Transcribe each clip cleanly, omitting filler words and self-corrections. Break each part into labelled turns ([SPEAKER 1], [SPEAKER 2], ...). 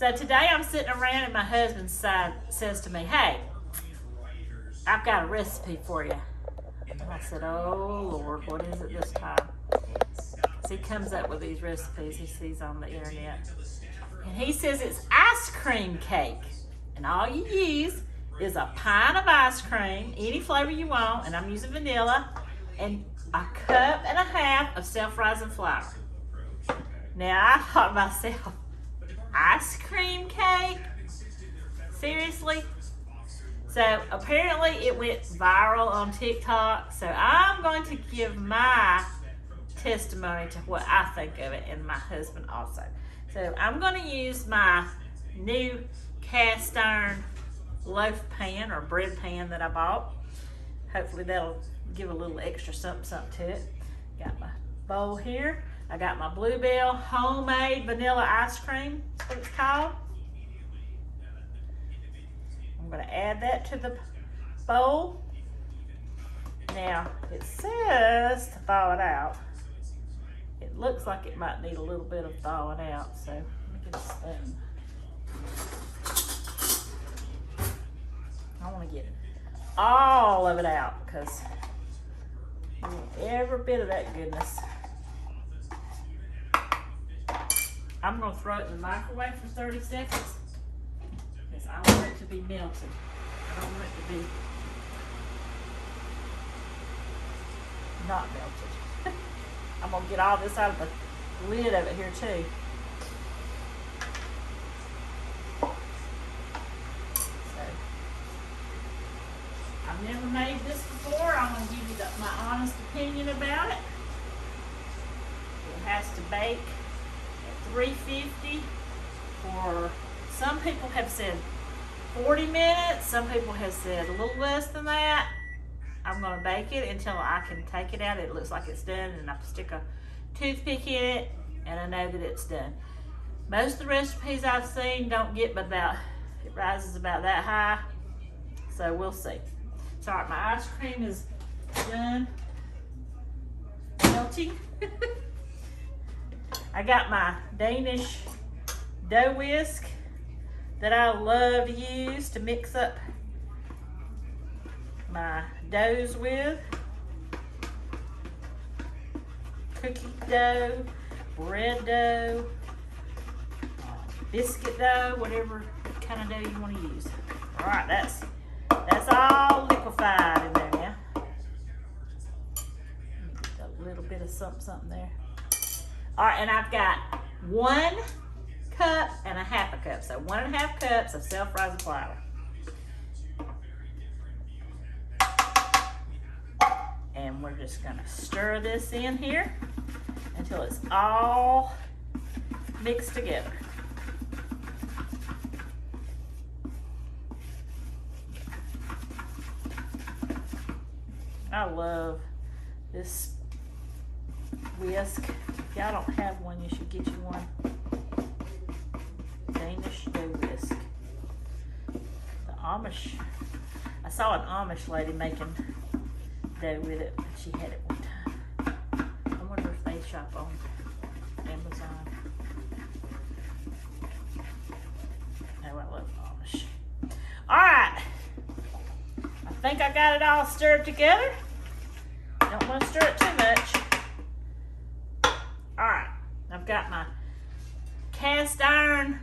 [SPEAKER 1] So today I'm sitting around and my husband says to me, hey, I've got a recipe for you. And I said, oh Lord, what is it this time? So he comes up with these recipes he sees on the internet. And he says it's ice cream cake. And all you use is a pint of ice cream, any flavor you want, and I'm using vanilla, and a cup and a half of self-rising flour. Now I thought to myself, ice cream cake? Seriously? So apparently it went viral on TikTok. So I'm going to give my testimony to what I think of it, and my husband also. So I'm going to use my new cast iron loaf pan or bread pan that I bought. Hopefully that'll give a little extra something to it. Got my bowl here. I got my Bluebell homemade vanilla ice cream. That's what it's called. I'm going to add that to the bowl. Now, it says to thaw it out. It looks like it might need a little bit of thawing out, so let me get a spoon. I want to get all of it out because I want every bit of that goodness. I'm going to throw it in the microwave for 30 seconds because I want it to be melted. I don't want it to be not melted. I'm going to get all this out of the lid of it here too. So, I've never made this before. I'm going to give you my honest opinion about it. It has to bake at 350 for, some people have said 40 minutes. Some people have said a little less than that. I'm going to bake it until I can take it out. It looks like it's done, and I stick a toothpick in it, and I know that it's done. Most of the recipes I've seen don't get but about, it rises about that high, so we'll see. So, all right, my ice cream is done melting. I got my Danish dough whisk that I love to use to mix up my doughs with. Cookie dough, bread dough, biscuit dough, whatever kind of dough you want to use. All right, that's all liquefied in there now. A little bit of something there. All right, and I've got 1 cup and a half a cup, so 1.5 cups of self-rising flour. And we're just gonna stir this in here until it's all mixed together. I love this whisk. If y'all don't have one, you should get you one. Danish dough whisk. The Amish, I saw an Amish lady making dough with it, but she had it one time. I wonder if they shop on Amazon. Oh, I love Amish. All right, I think I got it all stirred together. Don't want to stir it too much. All right, I've got my cast iron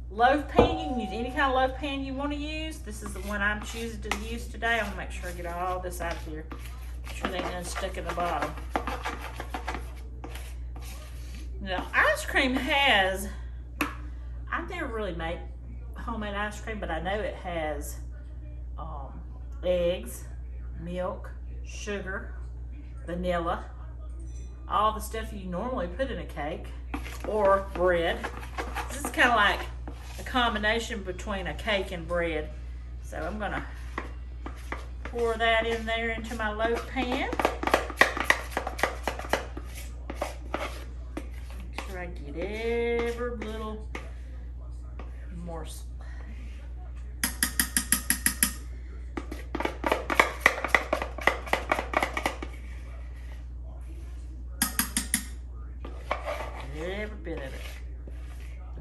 [SPEAKER 1] loaf pan. You can use any kind of loaf pan you want to use. This is the one I'm choosing to use today. I want to make sure I get all this out of here. Make sure they ain't none stuck in the bottom. Now, ice cream has, I've never really made homemade ice cream, but I know it has eggs, milk, sugar, vanilla, all the stuff you normally put in a cake, or bread. This is kind of like a combination between a cake and bread. So I'm gonna pour that in there into my loaf pan. Make sure I get every little morsel. Every bit of it.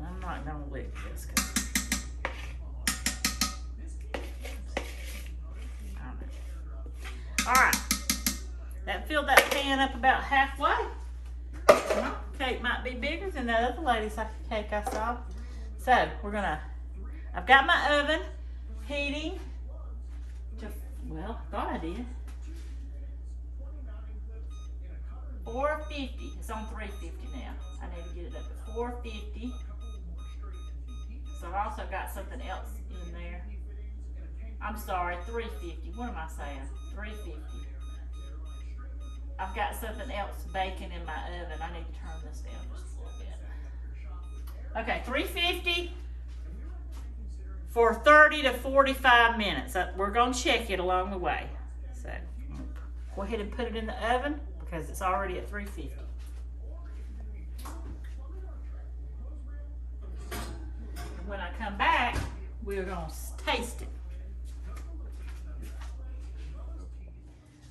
[SPEAKER 1] I'm not gonna lick this because I don't know. All right, that filled that pan up about halfway. Well, cake might be bigger than that other lady's cake I saw. So I've got my oven heating to, well, I thought I did. 450. It's on 350 now. I need to get it up to 450. So I've also got something else in there. I'm sorry, 350. What am I saying? 350. I've got something else baking in my oven. I need to turn this down just a little bit. Okay, 350 for 30 to 45 minutes. We're going to check it along the way. So go ahead and put it in the oven because it's already at 350. And when I come back, we're going to taste it.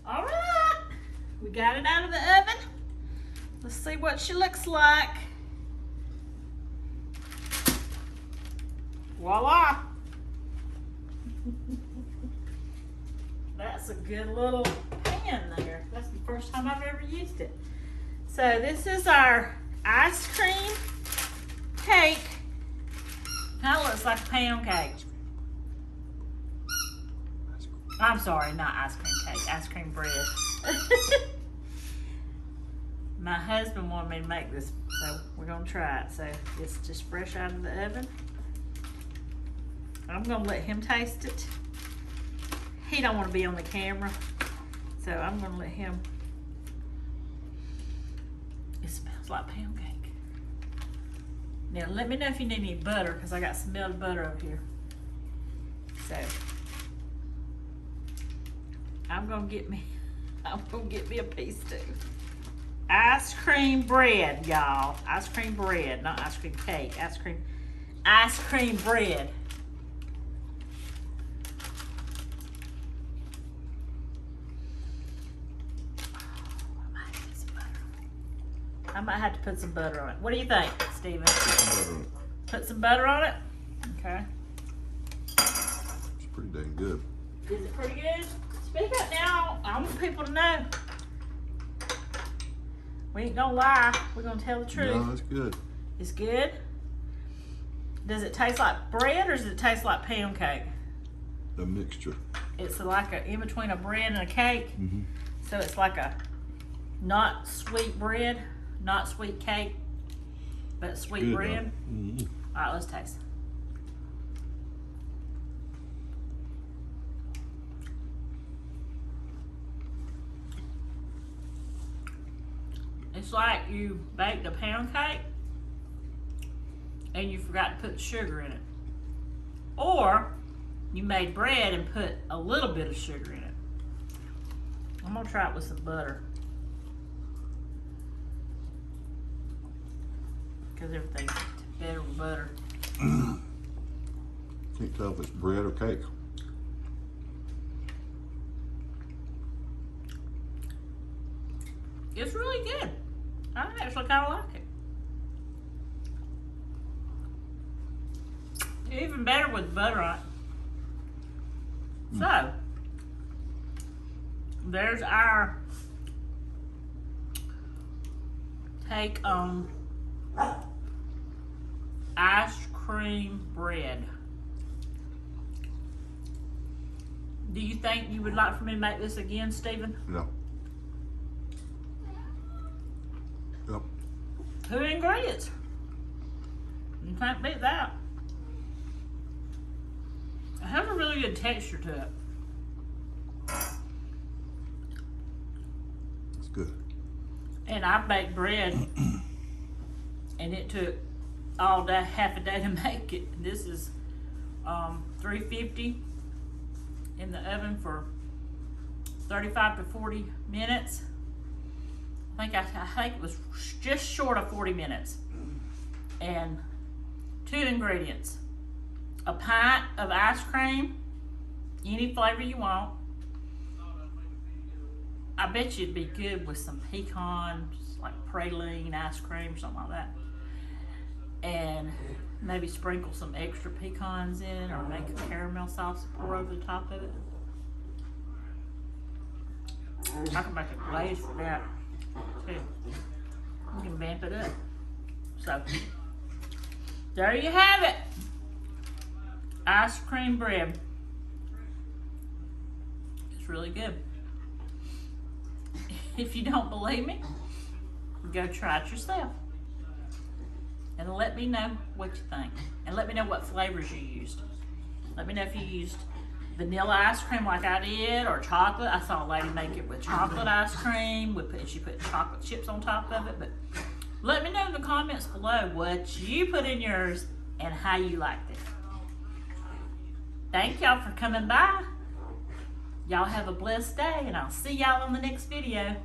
[SPEAKER 1] All right. We got it out of the oven. Let's see what she looks like. Voila. That's a good little pan there. That's the first time I've ever used it. So this is our ice cream cake. Kind of looks like a pound cake. I'm sorry, not ice cream cake, ice cream bread. My husband wanted me to make this, so we're gonna try it. So it's just fresh out of the oven. I'm gonna let him taste it. He don't want to be on the camera, so I'm gonna let him. It smells like pound cake. Now let me know if you need any butter, because I got some melted butter over here. So I'm gonna get me a piece too. Ice cream bread, y'all. Ice cream bread, not ice cream cake. Ice cream bread. I might have to put some butter on it. What do you think, Steven? Put some butter on it? Okay.
[SPEAKER 2] It's pretty dang good.
[SPEAKER 1] Is it pretty good? Speak up now. I want people to know. We ain't gonna lie. We're gonna tell the truth.
[SPEAKER 2] No, it's good.
[SPEAKER 1] It's good? Does it taste like bread or does it taste like pound cake?
[SPEAKER 2] A mixture.
[SPEAKER 1] It's like in between a bread and a cake.
[SPEAKER 2] Mm-hmm.
[SPEAKER 1] So it's like a not sweet bread, not sweet cake, but sweet
[SPEAKER 2] Good,
[SPEAKER 1] bread.
[SPEAKER 2] Mm-hmm.
[SPEAKER 1] All right, let's taste. It's like you baked a pound cake and you forgot to put sugar in it. Or you made bread and put a little bit of sugar in it. I'm gonna try it with some butter. Because everything's better with butter.
[SPEAKER 2] Can't tell if it's bread or cake.
[SPEAKER 1] It's really good. I actually kind of like it. Even better with butter on it. So, there's our take on ice cream bread. Do you think you would like for me to make this again, Stephen?
[SPEAKER 2] No. Yep.
[SPEAKER 1] 2 ingredients. You can't beat that. It has a really good texture to it.
[SPEAKER 2] It's good.
[SPEAKER 1] And I baked bread and it took all day, half a day to make it. This is 350 in the oven for 35 to 40 minutes. I think it was just short of 40 minutes. And 2 ingredients. A pint of ice cream, any flavor you want. I bet you it'd be good with some pecans, like praline ice cream, something like that. And Maybe sprinkle some extra pecans in, or make a caramel sauce, pour over the top of it. I can make a glaze for that too. You can vamp it up. So, there you have it. Ice cream bread. It's really good. If you don't believe me, go try it yourself. And let me know what you think. And let me know what flavors you used. Let me know if you used vanilla ice cream like I did, or chocolate. I saw a lady make it with chocolate ice cream. She put chocolate chips on top of it. But let me know in the comments below what you put in yours and how you liked it. Thank y'all for coming by. Y'all have a blessed day, and I'll see y'all on the next video.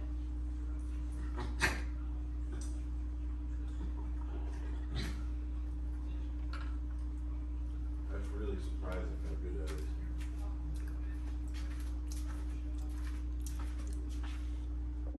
[SPEAKER 3] That's really surprising how good